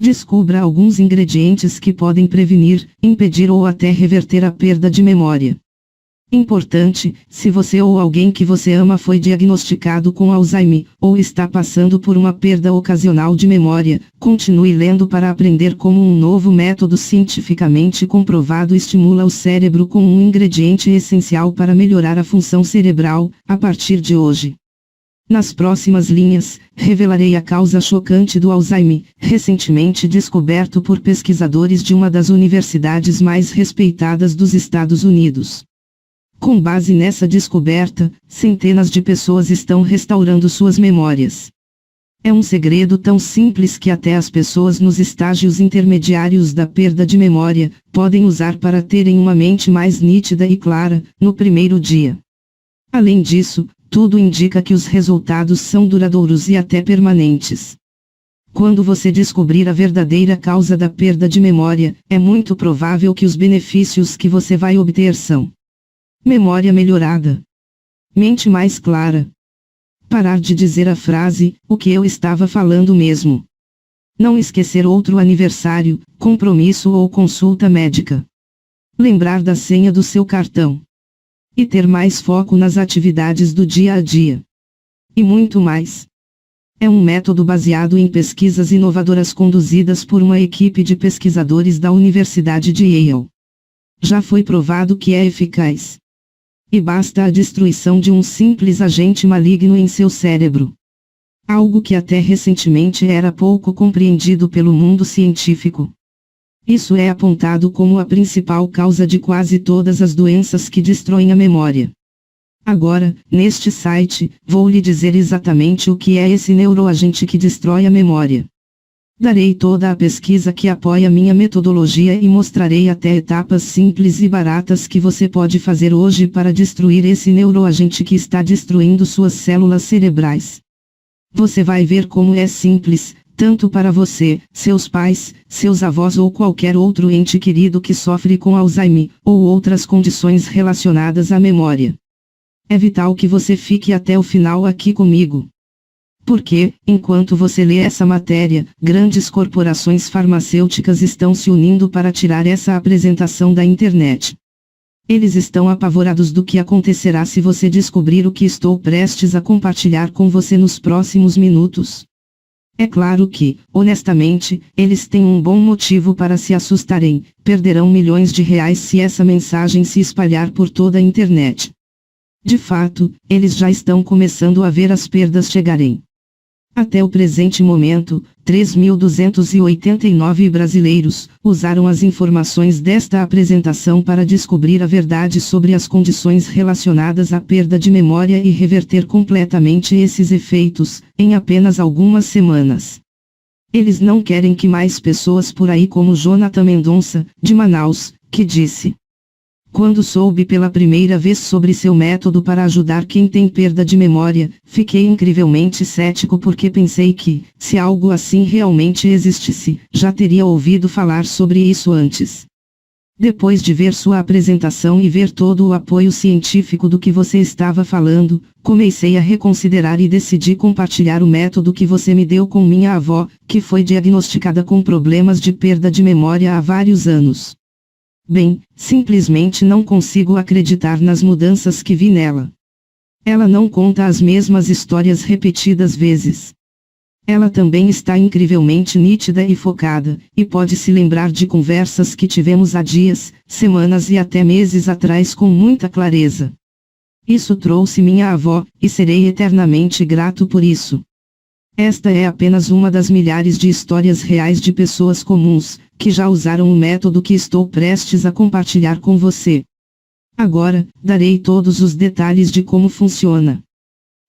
Descubra alguns ingredientes que podem prevenir, impedir ou até reverter a perda de memória. Importante: se você ou alguém que você ama foi diagnosticado com Alzheimer, ou está passando por uma perda ocasional de memória, continue lendo para aprender como um novo método cientificamente comprovado estimula o cérebro com um ingrediente essencial para melhorar a função cerebral, a partir de hoje. Nas próximas linhas, revelarei a causa chocante do Alzheimer, recentemente descoberto por pesquisadores de uma das universidades mais respeitadas dos Estados Unidos. Com base nessa descoberta, centenas de pessoas estão restaurando suas memórias. É um segredo tão simples que até as pessoas nos estágios intermediários da perda de memória podem usar para terem uma mente mais nítida e clara no primeiro dia. Além disso, tudo indica que os resultados são duradouros e até permanentes. Quando você descobrir a verdadeira causa da perda de memória, é muito provável que os benefícios que você vai obter são: memória melhorada, mente mais clara, parar de dizer a frase, o que eu estava falando mesmo, não esquecer outro aniversário, compromisso ou consulta médica, lembrar da senha do seu cartão, e ter mais foco nas atividades do dia a dia. E muito mais. É um método baseado em pesquisas inovadoras conduzidas por uma equipe de pesquisadores da Universidade de Yale. Já foi provado que é eficaz. E basta a destruição de um simples agente maligno em seu cérebro. Algo que até recentemente era pouco compreendido pelo mundo científico. Isso é apontado como a principal causa de quase todas as doenças que destroem a memória. Agora, neste site, vou lhe dizer exatamente o que é esse neuroagente que destrói a memória. Darei toda a pesquisa que apoia minha metodologia e mostrarei até etapas simples e baratas que você pode fazer hoje para destruir esse neuroagente que está destruindo suas células cerebrais. Você vai ver como é simples, tanto para você, seus pais, seus avós ou qualquer outro ente querido que sofre com Alzheimer, ou outras condições relacionadas à memória. É vital que você fique até o final aqui comigo. Porque, enquanto você lê essa matéria, grandes corporações farmacêuticas estão se unindo para tirar essa apresentação da internet. Eles estão apavorados do que acontecerá se você descobrir o que estou prestes a compartilhar com você nos próximos minutos. É claro que, honestamente, eles têm um bom motivo para se assustarem, perderão milhões de reais se essa mensagem se espalhar por toda a internet. De fato, eles já estão começando a ver as perdas chegarem. Até o presente momento, 3.289 brasileiros usaram as informações desta apresentação para descobrir a verdade sobre as condições relacionadas à perda de memória e reverter completamente esses efeitos, em apenas algumas semanas. Eles não querem que mais pessoas por aí como Jonathan Mendonça, de Manaus, que disse: "Quando soube pela primeira vez sobre seu método para ajudar quem tem perda de memória, fiquei incrivelmente cético porque pensei que, se algo assim realmente existisse, já teria ouvido falar sobre isso antes. Depois de ver sua apresentação e ver todo o apoio científico do que você estava falando, comecei a reconsiderar e decidi compartilhar o método que você me deu com minha avó, que foi diagnosticada com problemas de perda de memória há vários anos. Bem, simplesmente não consigo acreditar nas mudanças que vi nela. Ela não conta as mesmas histórias repetidas vezes. Ela também está incrivelmente nítida e focada, e pode se lembrar de conversas que tivemos há dias, semanas e até meses atrás com muita clareza. Isso trouxe minha avó, e serei eternamente grato por isso. Esta é apenas uma das milhares de histórias reais de pessoas comuns, que já usaram o método que estou prestes a compartilhar com você. Agora, darei todos os detalhes de como funciona.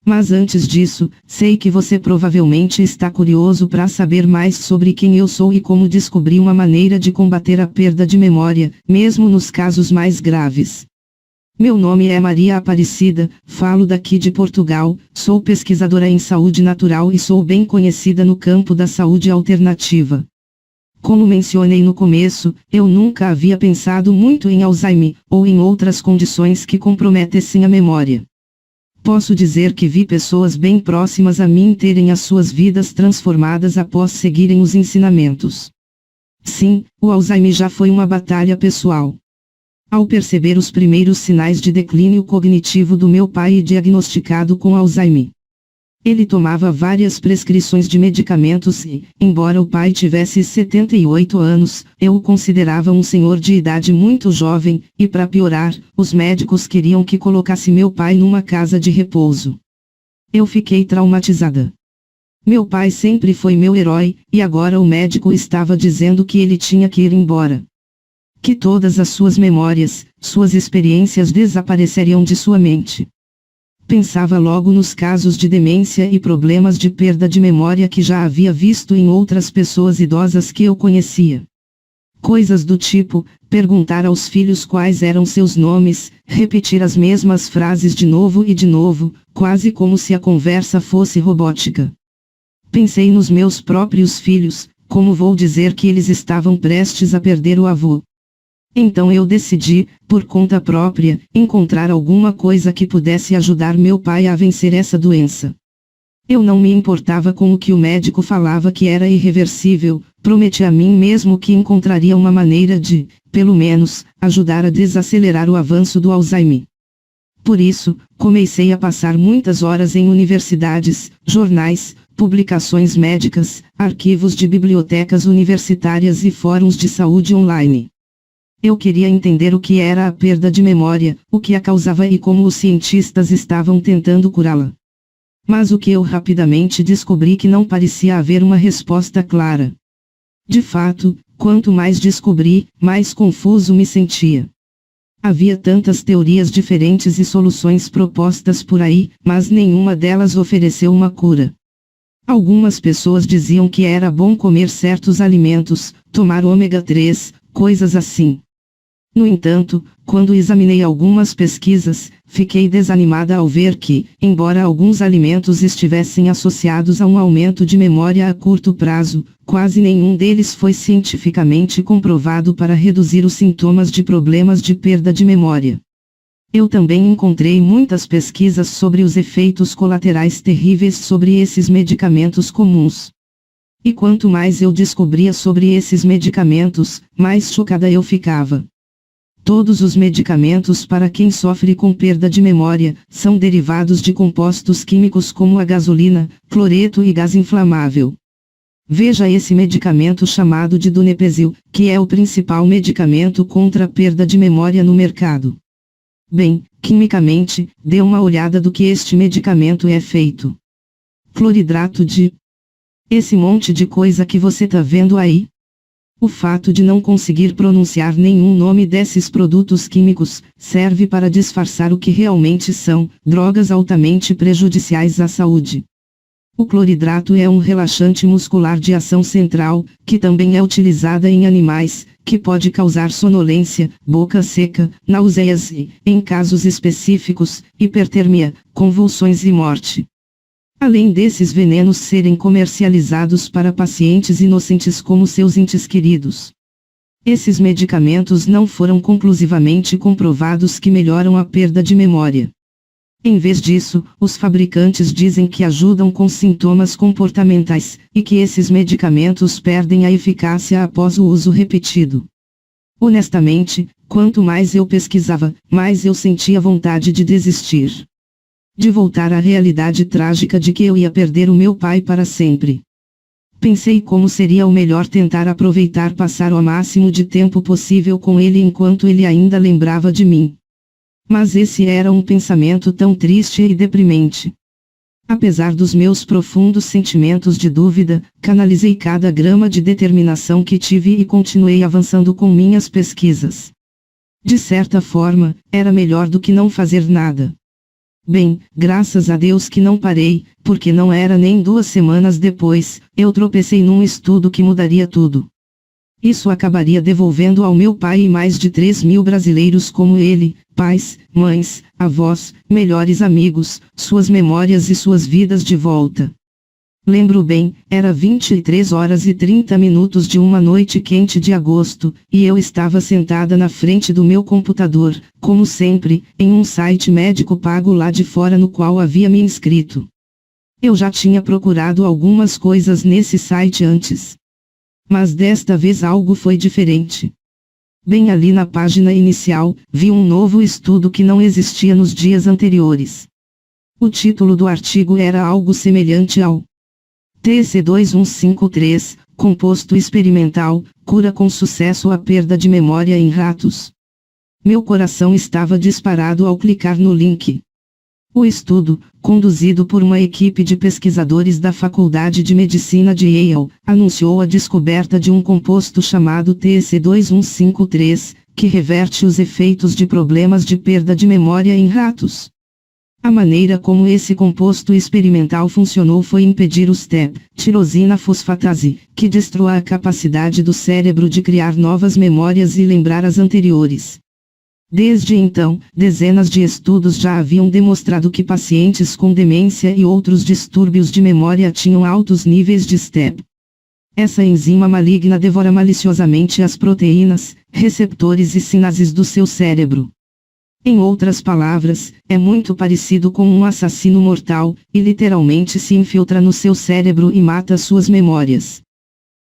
Mas antes disso, sei que você provavelmente está curioso para saber mais sobre quem eu sou e como descobri uma maneira de combater a perda de memória, mesmo nos casos mais graves. Meu nome é Maria Aparecida, falo daqui de Portugal, sou pesquisadora em saúde natural e sou bem conhecida no campo da saúde alternativa. Como mencionei no começo, eu nunca havia pensado muito em Alzheimer, ou em outras condições que comprometessem a memória. Posso dizer que vi pessoas bem próximas a mim terem as suas vidas transformadas após seguirem os ensinamentos. Sim, o Alzheimer já foi uma batalha pessoal. Ao perceber os primeiros sinais de declínio cognitivo do meu pai e diagnosticado com Alzheimer, ele tomava várias prescrições de medicamentos e, embora o pai tivesse 78 anos, eu o considerava um senhor de idade muito jovem, e para piorar, os médicos queriam que colocasse meu pai numa casa de repouso. Eu fiquei traumatizada. Meu pai sempre foi meu herói, e agora o médico estava dizendo que ele tinha que ir embora. Que todas as suas memórias, suas experiências desapareceriam de sua mente. Pensava logo nos casos de demência e problemas de perda de memória que já havia visto em outras pessoas idosas que eu conhecia. Coisas do tipo, perguntar aos filhos quais eram seus nomes, repetir as mesmas frases de novo e de novo, quase como se a conversa fosse robótica. Pensei nos meus próprios filhos, como vou dizer que eles estavam prestes a perder o avô. Então eu decidi, por conta própria, encontrar alguma coisa que pudesse ajudar meu pai a vencer essa doença. Eu não me importava com o que o médico falava que era irreversível, prometi a mim mesmo que encontraria uma maneira de, pelo menos, ajudar a desacelerar o avanço do Alzheimer. Por isso, comecei a passar muitas horas em universidades, jornais, publicações médicas, arquivos de bibliotecas universitárias e fóruns de saúde online. Eu queria entender o que era a perda de memória, o que a causava e como os cientistas estavam tentando curá-la. Mas o que eu rapidamente descobri que não parecia haver uma resposta clara. De fato, quanto mais descobri, mais confuso me sentia. Havia tantas teorias diferentes e soluções propostas por aí, mas nenhuma delas ofereceu uma cura. Algumas pessoas diziam que era bom comer certos alimentos, tomar ômega 3, coisas assim. No entanto, quando examinei algumas pesquisas, fiquei desanimada ao ver que, embora alguns alimentos estivessem associados a um aumento de memória a curto prazo, quase nenhum deles foi cientificamente comprovado para reduzir os sintomas de problemas de perda de memória. Eu também encontrei muitas pesquisas sobre os efeitos colaterais terríveis sobre esses medicamentos comuns. E quanto mais eu descobria sobre esses medicamentos, mais chocada eu ficava. Todos os medicamentos para quem sofre com perda de memória são derivados de compostos químicos como a gasolina, cloreto e gás inflamável. Veja esse medicamento chamado de Donepezil, que é o principal medicamento contra a perda de memória no mercado. Bem, quimicamente, dê uma olhada do que este medicamento é feito. Cloridrato de... Esse monte de coisa que você tá vendo aí? O fato de não conseguir pronunciar nenhum nome desses produtos químicos, serve para disfarçar o que realmente são, drogas altamente prejudiciais à saúde. O cloridrato é um relaxante muscular de ação central, que também é utilizada em animais, que pode causar sonolência, boca seca, náuseas e, em casos específicos, hipertermia, convulsões e morte. Além desses venenos serem comercializados para pacientes inocentes como seus entes queridos. Esses medicamentos não foram conclusivamente comprovados que melhoram a perda de memória. Em vez disso, os fabricantes dizem que ajudam com sintomas comportamentais, e que esses medicamentos perdem a eficácia após o uso repetido. Honestamente, quanto mais eu pesquisava, mais eu sentia vontade de desistir. De voltar à realidade trágica de que eu ia perder o meu pai para sempre. Pensei como seria o melhor tentar aproveitar passar o máximo de tempo possível com ele enquanto ele ainda lembrava de mim. Mas esse era um pensamento tão triste e deprimente. Apesar dos meus profundos sentimentos de dúvida, canalizei cada grama de determinação que tive e continuei avançando com minhas pesquisas. De certa forma, era melhor do que não fazer nada. Bem, graças a Deus que não parei, porque não era nem 2 semanas depois, eu tropecei num estudo que mudaria tudo. Isso acabaria devolvendo ao meu pai e mais de 3.000 brasileiros como ele, pais, mães, avós, melhores amigos, suas memórias e suas vidas de volta. Lembro bem, era 23 horas e 30 minutos de uma noite quente de agosto, e eu estava sentada na frente do meu computador, como sempre, em um site médico pago lá de fora no qual havia me inscrito. Eu já tinha procurado algumas coisas nesse site antes. Mas desta vez algo foi diferente. Bem ali na página inicial, vi um novo estudo que não existia nos dias anteriores. O título do artigo era algo semelhante ao TC2153, composto experimental, cura com sucesso a perda de memória em ratos. Meu coração estava disparado ao clicar no link. O estudo, conduzido por uma equipe de pesquisadores da Faculdade de Medicina de Yale, anunciou a descoberta de um composto chamado TC2153, que reverte os efeitos de problemas de perda de memória em ratos. A maneira como esse composto experimental funcionou foi impedir o STEP, tirosina fosfatase, que destrua a capacidade do cérebro de criar novas memórias e lembrar as anteriores. Desde então, dezenas de estudos já haviam demonstrado que pacientes com demência e outros distúrbios de memória tinham altos níveis de STEP. Essa enzima maligna devora maliciosamente as proteínas, receptores e sinases do seu cérebro. Em outras palavras, é muito parecido com um assassino mortal, e literalmente se infiltra no seu cérebro e mata suas memórias.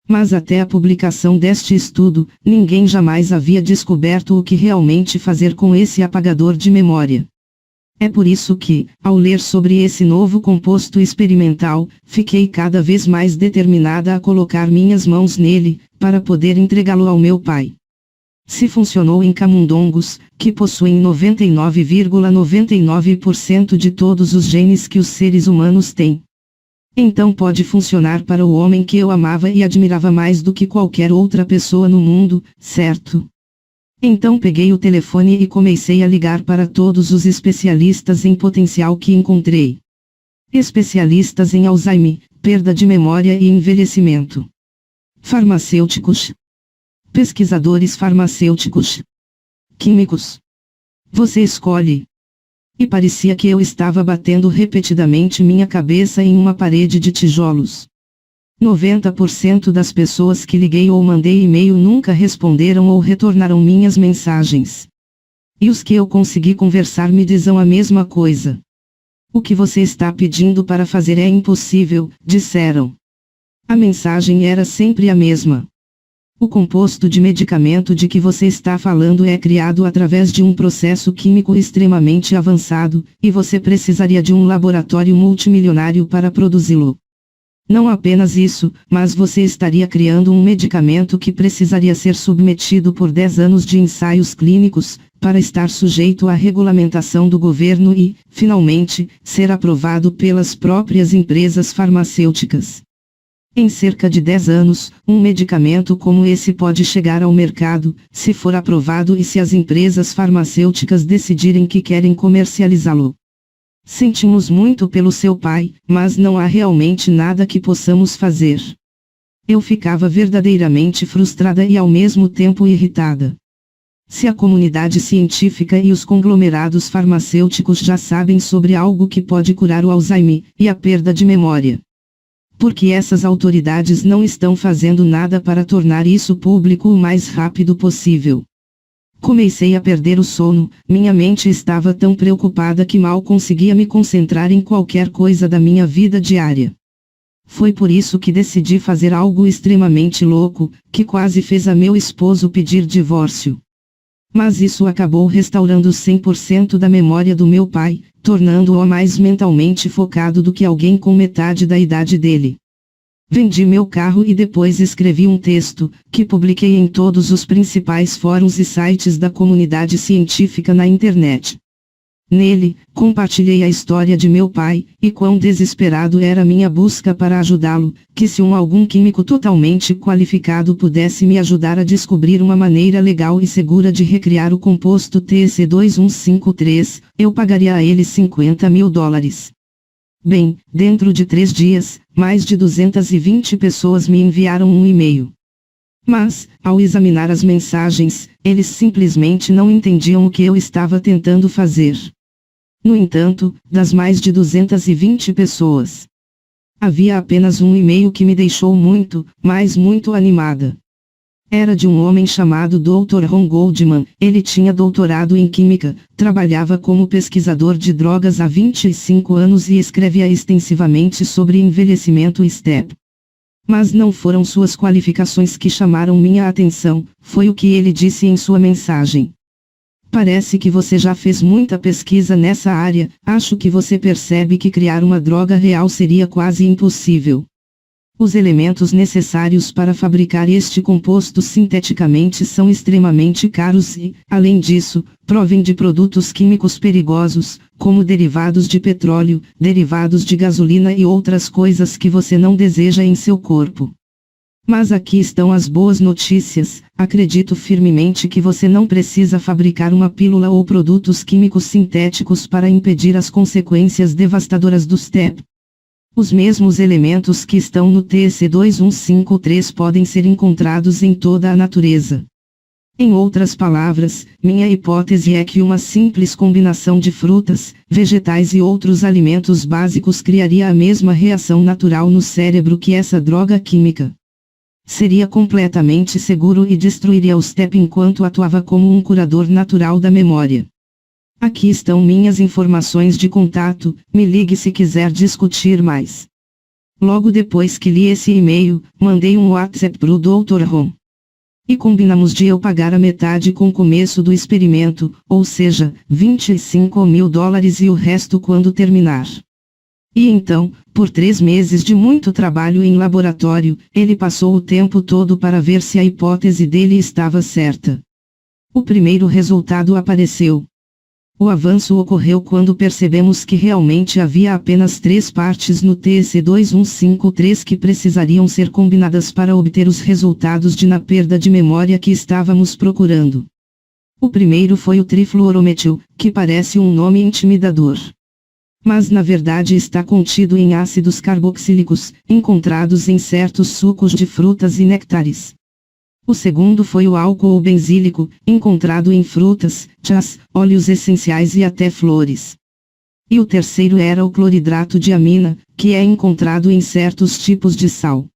Mas até a publicação deste estudo, ninguém jamais havia descoberto o que realmente fazer com esse apagador de memória. É por isso que, ao ler sobre esse novo composto experimental, fiquei cada vez mais determinada a colocar minhas mãos nele, para poder entregá-lo ao meu pai. Se funcionou em camundongos, que possuem 99,99% de todos os genes que os seres humanos têm, então pode funcionar para o homem que eu amava e admirava mais do que qualquer outra pessoa no mundo, certo? Então peguei o telefone e comecei a ligar para todos os especialistas em potencial que encontrei. Especialistas em Alzheimer, perda de memória e envelhecimento. Farmacêuticos. Pesquisadores farmacêuticos. Químicos. Você escolhe. E parecia que eu estava batendo repetidamente minha cabeça em uma parede de tijolos. 90% das pessoas que liguei ou mandei e-mail nunca responderam ou retornaram minhas mensagens. E os que eu consegui conversar me dizem a mesma coisa. O que você está pedindo para fazer é impossível, disseram. A mensagem era sempre a mesma. O composto de medicamento de que você está falando é criado através de um processo químico extremamente avançado, e você precisaria de um laboratório multimilionário para produzi-lo. Não apenas isso, mas você estaria criando um medicamento que precisaria ser submetido por 10 anos de ensaios clínicos, para estar sujeito à regulamentação do governo e, finalmente, ser aprovado pelas próprias empresas farmacêuticas. Em cerca de 10 anos, um medicamento como esse pode chegar ao mercado, se for aprovado e se as empresas farmacêuticas decidirem que querem comercializá-lo. Sentimos muito pelo seu pai, mas não há realmente nada que possamos fazer. Eu ficava verdadeiramente frustrada e ao mesmo tempo irritada. Se a comunidade científica e os conglomerados farmacêuticos já sabem sobre algo que pode curar o Alzheimer e a perda de memória, porque essas autoridades não estão fazendo nada para tornar isso público o mais rápido possível? Comecei a perder o sono, minha mente estava tão preocupada que mal conseguia me concentrar em qualquer coisa da minha vida diária. Foi por isso que decidi fazer algo extremamente louco, que quase fez a meu esposo pedir divórcio. Mas isso acabou restaurando 100% da memória do meu pai, tornando-o mais mentalmente focado do que alguém com metade da idade dele. Vendi meu carro e depois escrevi um texto, que publiquei em todos os principais fóruns e sites da comunidade científica na internet. Nele, compartilhei a história de meu pai, e quão desesperado era minha busca para ajudá-lo, que se algum químico totalmente qualificado pudesse me ajudar a descobrir uma maneira legal e segura de recriar o composto TC2153, eu pagaria a ele $50.000. Bem, dentro de 3 dias, mais de 220 pessoas me enviaram um e-mail. Mas, ao examinar as mensagens, eles simplesmente não entendiam o que eu estava tentando fazer. No entanto, das mais de 220 pessoas, Havia apenas um e-mail que me deixou muito, mas muito animada. Era de um homem chamado Dr. Ron Goldman. Ele tinha doutorado em Química, trabalhava como pesquisador de drogas há 25 anos e escrevia extensivamente sobre envelhecimento STEP. Mas não foram suas qualificações que chamaram minha atenção, foi o que ele disse em sua mensagem. Parece que você já fez muita pesquisa nessa área, acho que você percebe que criar uma droga real seria quase impossível. Os elementos necessários para fabricar este composto sinteticamente são extremamente caros e, além disso, provêm de produtos químicos perigosos, como derivados de petróleo, derivados de gasolina e outras coisas que você não deseja em seu corpo. Mas aqui estão as boas notícias. Acredito firmemente que você não precisa fabricar uma pílula ou produtos químicos sintéticos para impedir as consequências devastadoras do STEP. Os mesmos elementos que estão no TEC2153 podem ser encontrados em toda a natureza. Em outras palavras, minha hipótese é que uma simples combinação de frutas, vegetais e outros alimentos básicos criaria a mesma reação natural no cérebro que essa droga química. Seria completamente seguro e destruiria o STEP enquanto atuava como um curador natural da memória. Aqui estão minhas informações de contato, me ligue se quiser discutir mais. Logo depois que li esse e-mail, mandei um WhatsApp pro Dr. Ron. E combinamos de eu pagar a metade com o começo do experimento, ou seja, $25.000 e o resto quando terminar. E então, por 3 meses de muito trabalho em laboratório, ele passou o tempo todo para ver se a hipótese dele estava certa. O primeiro resultado apareceu. O avanço ocorreu quando percebemos que realmente havia apenas 3 partes no TEC2153 que precisariam ser combinadas para obter os resultados na perda de memória que estávamos procurando. O primeiro foi o trifluorometil, que parece um nome intimidador. Mas na verdade está contido em ácidos carboxílicos, encontrados em certos sucos de frutas e néctares. O segundo foi o álcool benzílico, encontrado em frutas, chás, óleos essenciais e até flores. E o terceiro era o cloridrato de amina, que é encontrado em certos tipos de sal.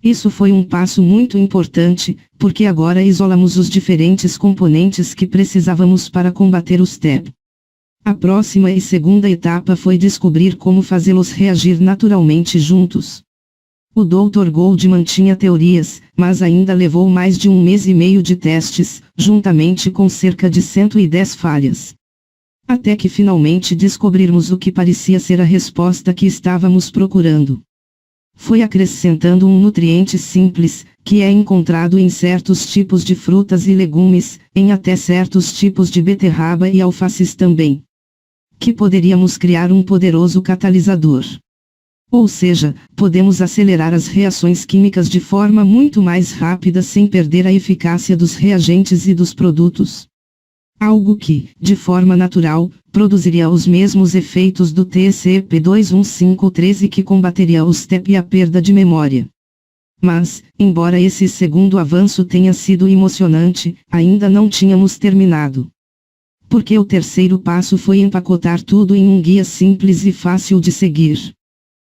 Isso foi um passo muito importante, porque agora isolamos os diferentes componentes que precisávamos para combater o STEP. A próxima e segunda etapa foi descobrir como fazê-los reagir naturalmente juntos. O Dr. Goldman tinha teorias, mas ainda levou mais de 1 mês e meio de testes, juntamente com cerca de 110 falhas. Até que finalmente descobrirmos o que parecia ser a resposta que estávamos procurando. Foi acrescentando um nutriente simples, que é encontrado em certos tipos de frutas e legumes, em até certos tipos de beterraba e alfaces também, que poderíamos criar um poderoso catalisador. Ou seja, podemos acelerar as reações químicas de forma muito mais rápida sem perder a eficácia dos reagentes e dos produtos. Algo que, de forma natural, produziria os mesmos efeitos do TECP2153 e que combateria o STEP e a perda de memória. Mas, embora esse segundo avanço tenha sido emocionante, ainda não tínhamos terminado. Porque o terceiro passo foi empacotar tudo em um guia simples e fácil de seguir.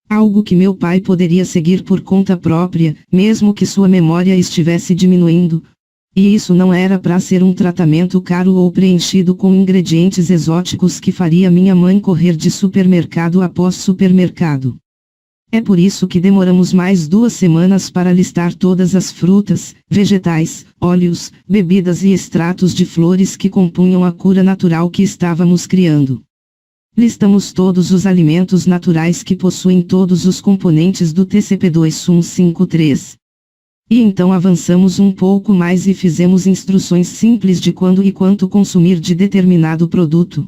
Algo que meu pai poderia seguir por conta própria, mesmo que sua memória estivesse diminuindo. E isso não era para ser um tratamento caro ou preenchido com ingredientes exóticos que faria minha mãe correr de supermercado após supermercado. É por isso que demoramos mais 2 semanas para listar todas as frutas, vegetais, óleos, bebidas e extratos de flores que compunham a cura natural que estávamos criando. Listamos todos os alimentos naturais que possuem todos os componentes do TCP2153. E então avançamos um pouco mais e fizemos instruções simples de quando e quanto consumir de determinado produto.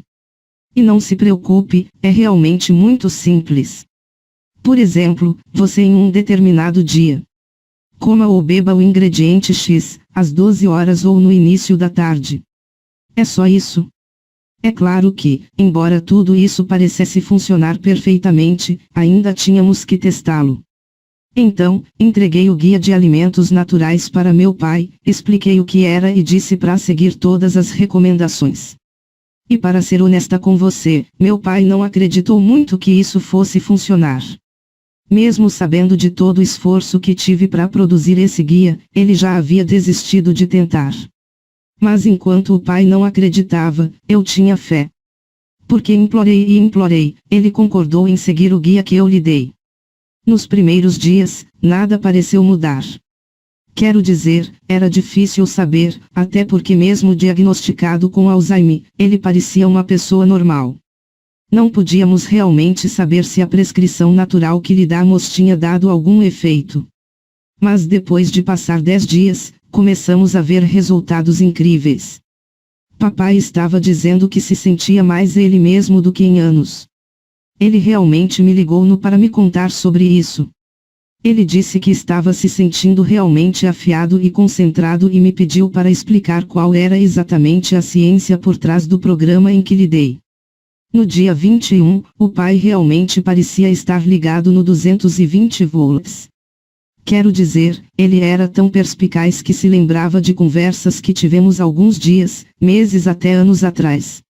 E não se preocupe, é realmente muito simples. Por exemplo, você em um determinado dia coma ou beba o ingrediente X, às 12 horas ou no início da tarde. É só isso. É claro que, embora tudo isso parecesse funcionar perfeitamente, ainda tínhamos que testá-lo. Então, entreguei o guia de alimentos naturais para meu pai, expliquei o que era e disse para seguir todas as recomendações. E para ser honesta com você, meu pai não acreditou muito que isso fosse funcionar. Mesmo sabendo de todo o esforço que tive para produzir esse guia, ele já havia desistido de tentar. Mas enquanto o pai não acreditava, eu tinha fé. Porque implorei e implorei, ele concordou em seguir o guia que eu lhe dei. Nos primeiros dias, nada pareceu mudar. Quero dizer, era difícil saber, até porque mesmo diagnosticado com Alzheimer, ele parecia uma pessoa normal. Não podíamos realmente saber se a prescrição natural que lhe damos tinha dado algum efeito. Mas depois de passar 10 dias, começamos a ver resultados incríveis. Papai estava dizendo que se sentia mais ele mesmo do que em anos. Ele realmente me ligou para me contar sobre isso. Ele disse que estava se sentindo realmente afiado e concentrado e me pediu para explicar qual era exatamente a ciência por trás do programa em que lhe dei. No dia 21, o pai realmente parecia estar ligado no 220 volts. Quero dizer, ele era tão perspicaz que se lembrava de conversas que tivemos alguns dias, meses até anos atrás.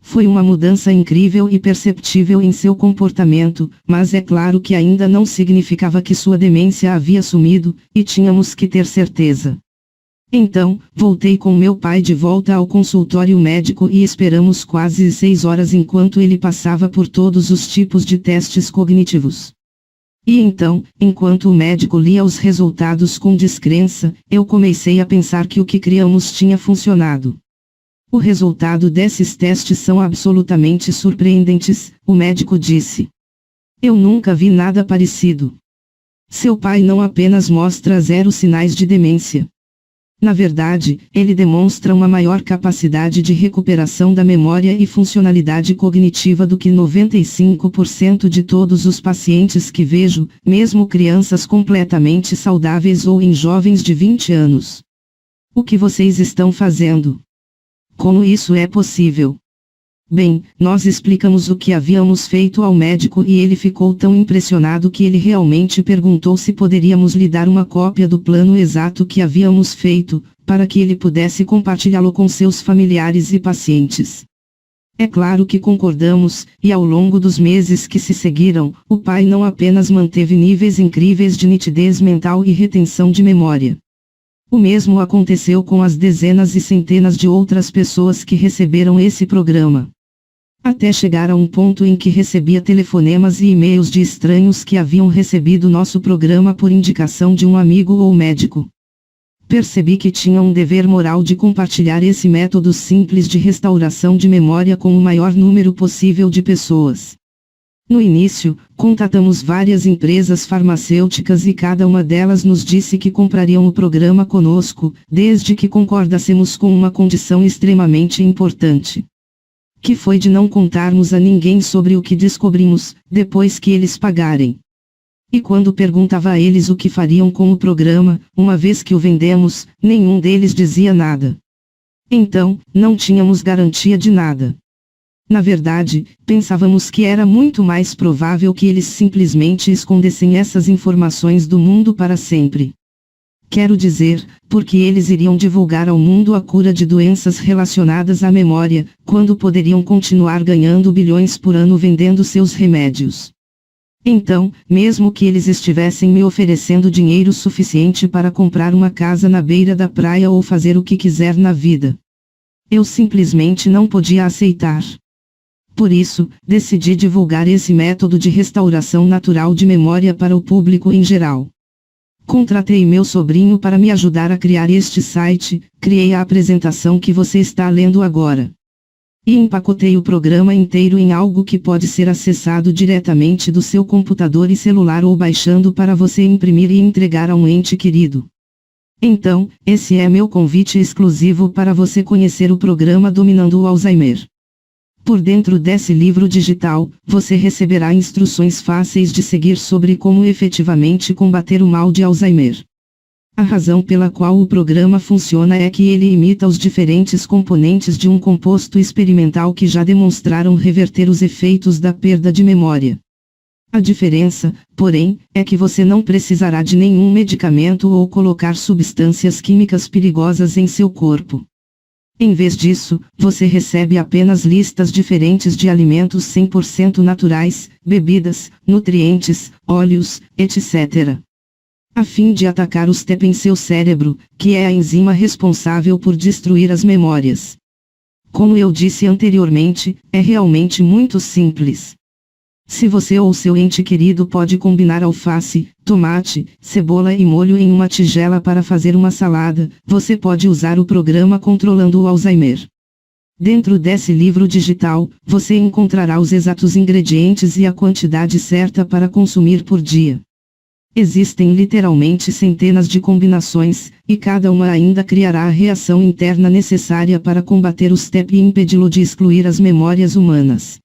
Foi uma mudança incrível e perceptível em seu comportamento, mas é claro que ainda não significava que sua demência havia sumido, e tínhamos que ter certeza. Então, voltei com meu pai de volta ao consultório médico e esperamos quase 6 horas enquanto ele passava por todos os tipos de testes cognitivos. E então, enquanto o médico lia os resultados com descrença, eu comecei a pensar que o que criamos tinha funcionado. O resultado desses testes são absolutamente surpreendentes, o médico disse. Eu nunca vi nada parecido. Seu pai não apenas mostra 0 sinais de demência. Na verdade, ele demonstra uma maior capacidade de recuperação da memória e funcionalidade cognitiva do que 95% de todos os pacientes que vejo, mesmo crianças completamente saudáveis ou em jovens de 20 anos. O que vocês estão fazendo? Como isso é possível? Bem, nós explicamos o que havíamos feito ao médico e ele ficou tão impressionado que ele realmente perguntou se poderíamos lhe dar uma cópia do plano exato que havíamos feito, para que ele pudesse compartilhá-lo com seus familiares e pacientes. É claro que concordamos, e ao longo dos meses que se seguiram, o pai não apenas manteve níveis incríveis de nitidez mental e retenção de memória. O mesmo aconteceu com as dezenas e centenas de outras pessoas que receberam esse programa. Até chegar a um ponto em que recebia telefonemas e e-mails de estranhos que haviam recebido nosso programa por indicação de um amigo ou médico. Percebi que tinha um dever moral de compartilhar esse método simples de restauração de memória com o maior número possível de pessoas. No início, contatamos várias empresas farmacêuticas e cada uma delas nos disse que comprariam o programa conosco, desde que concordássemos com uma condição extremamente importante. Que foi de não contarmos a ninguém sobre o que descobrimos, depois que eles pagarem. E quando perguntava a eles o que fariam com o programa, uma vez que o vendemos, nenhum deles dizia nada. Então, não tínhamos garantia de nada. Na verdade, pensávamos que era muito mais provável que eles simplesmente escondessem essas informações do mundo para sempre. Quero dizer, porque eles iriam divulgar ao mundo a cura de doenças relacionadas à memória, quando poderiam continuar ganhando bilhões por ano vendendo seus remédios. Então, mesmo que eles estivessem me oferecendo dinheiro suficiente para comprar uma casa na beira da praia ou fazer o que quiser na vida, eu simplesmente não podia aceitar. Por isso, decidi divulgar esse método de restauração natural de memória para o público em geral. Contratei meu sobrinho para me ajudar a criar este site, criei a apresentação que você está lendo agora. E empacotei o programa inteiro em algo que pode ser acessado diretamente do seu computador e celular ou baixando para você imprimir e entregar a um ente querido. Então, esse é meu convite exclusivo para você conhecer o programa Dominando o Alzheimer. Por dentro desse livro digital, você receberá instruções fáceis de seguir sobre como efetivamente combater o mal de Alzheimer. A razão pela qual o programa funciona é que ele imita os diferentes componentes de um composto experimental que já demonstraram reverter os efeitos da perda de memória. A diferença, porém, é que você não precisará de nenhum medicamento ou colocar substâncias químicas perigosas em seu corpo. Em vez disso, você recebe apenas listas diferentes de alimentos 100% naturais, bebidas, nutrientes, óleos, etc. A fim de atacar o STEP em seu cérebro, que é a enzima responsável por destruir as memórias. Como eu disse anteriormente, é realmente muito simples. Se você ou seu ente querido pode combinar alface, tomate, cebola e molho em uma tigela para fazer uma salada, você pode usar o programa Controlando o Alzheimer. Dentro desse livro digital, você encontrará os exatos ingredientes e a quantidade certa para consumir por dia. Existem literalmente centenas de combinações, e cada uma ainda criará a reação interna necessária para combater o STEP e impedi-lo de excluir as memórias humanas.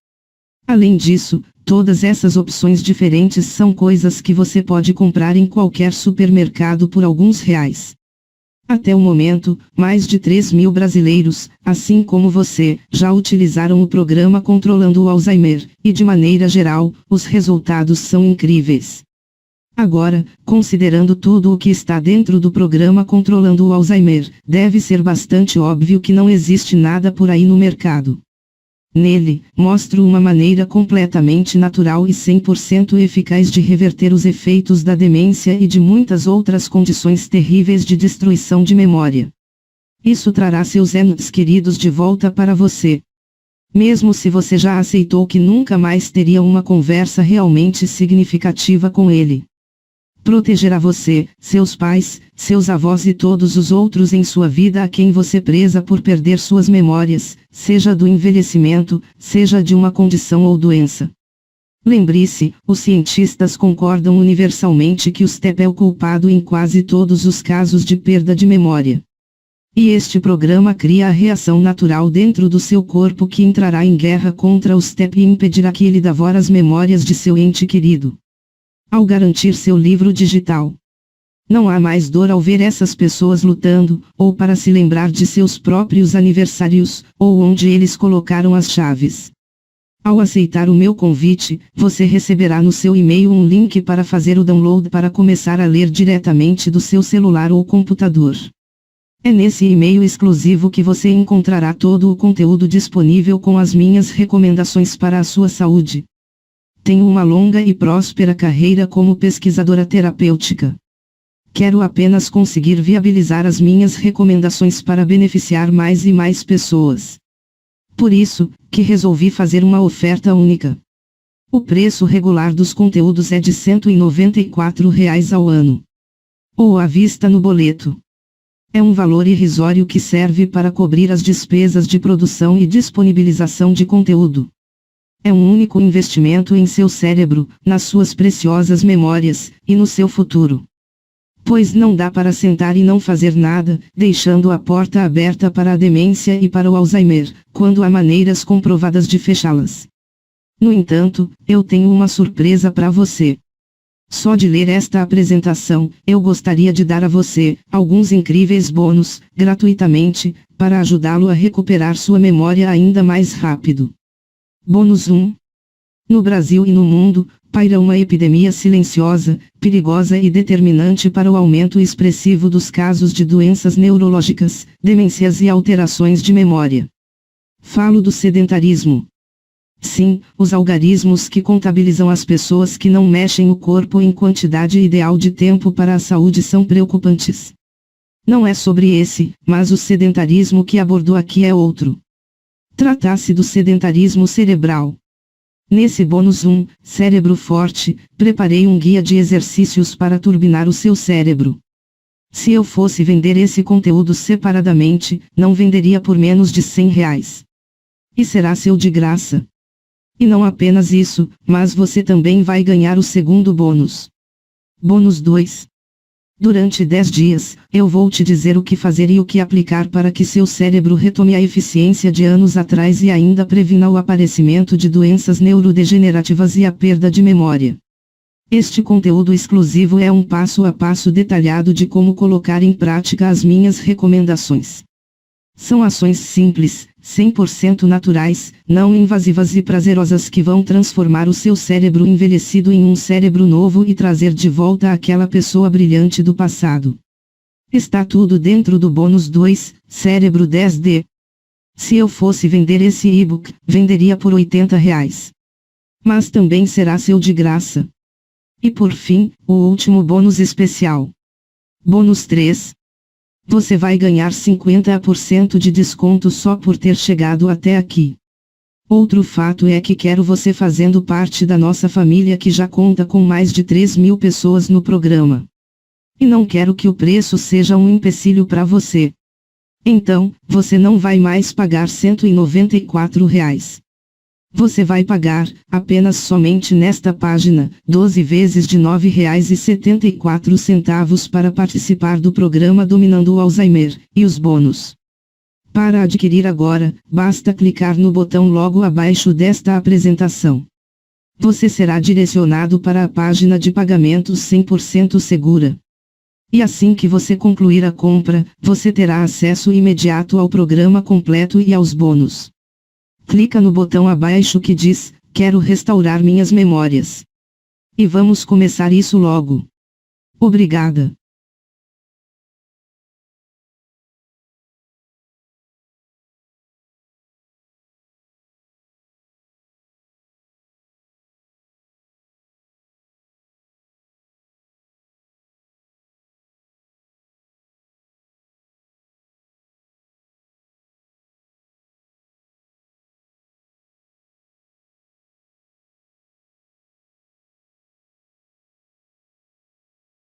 Além disso, todas essas opções diferentes são coisas que você pode comprar em qualquer supermercado por alguns reais. Até o momento, mais de 3.000 brasileiros, assim como você, já utilizaram o programa Controlando o Alzheimer, e de maneira geral, os resultados são incríveis. Agora, considerando tudo o que está dentro do programa Controlando o Alzheimer, deve ser bastante óbvio que não existe nada por aí no mercado. Nele, mostro uma maneira completamente natural e 100% eficaz de reverter os efeitos da demência e de muitas outras condições terríveis de destruição de memória. Isso trará seus entes queridos de volta para você. Mesmo se você já aceitou que nunca mais teria uma conversa realmente significativa com ele. Protegerá você, seus pais, seus avós e todos os outros em sua vida a quem você preza por perder suas memórias, seja do envelhecimento, seja de uma condição ou doença. Lembre-se, os cientistas concordam universalmente que o STEP é o culpado em quase todos os casos de perda de memória. E este programa cria a reação natural dentro do seu corpo que entrará em guerra contra o STEP e impedirá que ele devore as memórias de seu ente querido. Ao garantir seu livro digital, não há mais dor ao ver essas pessoas lutando, ou para se lembrar de seus próprios aniversários, ou onde eles colocaram as chaves. Ao aceitar o meu convite, você receberá no seu e-mail um link para fazer o download para começar a ler diretamente do seu celular ou computador. É nesse e-mail exclusivo que você encontrará todo o conteúdo disponível com as minhas recomendações para a sua saúde. Tenho uma longa e próspera carreira como pesquisadora terapêutica. Quero apenas conseguir viabilizar as minhas recomendações para beneficiar mais e mais pessoas. Por isso, que resolvi fazer uma oferta única. O preço regular dos conteúdos é de R$ 194 ao ano. Ou à vista no boleto. É um valor irrisório que serve para cobrir as despesas de produção e disponibilização de conteúdo. É um único investimento em seu cérebro, nas suas preciosas memórias, e no seu futuro. Pois não dá para sentar e não fazer nada, deixando a porta aberta para a demência e para o Alzheimer, quando há maneiras comprovadas de fechá-las. No entanto, eu tenho uma surpresa para você. Só de ler esta apresentação, eu gostaria de dar a você alguns incríveis bônus, gratuitamente, para ajudá-lo a recuperar sua memória ainda mais rápido. Bônus 1. No Brasil e no mundo, paira uma epidemia silenciosa, perigosa e determinante para o aumento expressivo dos casos de doenças neurológicas, demências e alterações de memória. Falo do sedentarismo. Sim, os algarismos que contabilizam as pessoas que não mexem o corpo em quantidade ideal de tempo para a saúde são preocupantes. Não é sobre esse, mas o sedentarismo que abordou aqui é outro. Trata-se do sedentarismo cerebral. Nesse bônus 1, Cérebro Forte, preparei um guia de exercícios para turbinar o seu cérebro. Se eu fosse vender esse conteúdo separadamente, não venderia por menos de R$ 100. E será seu de graça. E não apenas isso, mas você também vai ganhar o segundo bônus. Bônus 2. Durante 10 dias, eu vou te dizer o que fazer e o que aplicar para que seu cérebro retome a eficiência de anos atrás e ainda previna o aparecimento de doenças neurodegenerativas e a perda de memória. Este conteúdo exclusivo é um passo a passo detalhado de como colocar em prática as minhas recomendações. São ações simples, 100% naturais, não invasivas e prazerosas que vão transformar o seu cérebro envelhecido em um cérebro novo e trazer de volta aquela pessoa brilhante do passado. Está tudo dentro do bônus 2, Cérebro 10D. Se eu fosse vender esse e-book, venderia por R$ 80. Mas também será seu de graça. E por fim, o último bônus especial. Bônus 3. Você vai ganhar 50% de desconto só por ter chegado até aqui. Outro fato é que quero você fazendo parte da nossa família que já conta com mais de 3.000 pessoas no programa. E não quero que o preço seja um empecilho para você. Então, você não vai mais pagar R$ 194. Você vai pagar, apenas somente nesta página, 12 vezes de R$ 9,74 para participar do programa Dominando o Alzheimer, e os bônus. Para adquirir agora, basta clicar no botão logo abaixo desta apresentação. Você será direcionado para a página de pagamentos 100% segura. E assim que você concluir a compra, você terá acesso imediato ao programa completo e aos bônus. Clica no botão abaixo que diz, quero restaurar minhas memórias. E vamos começar isso logo. Obrigada.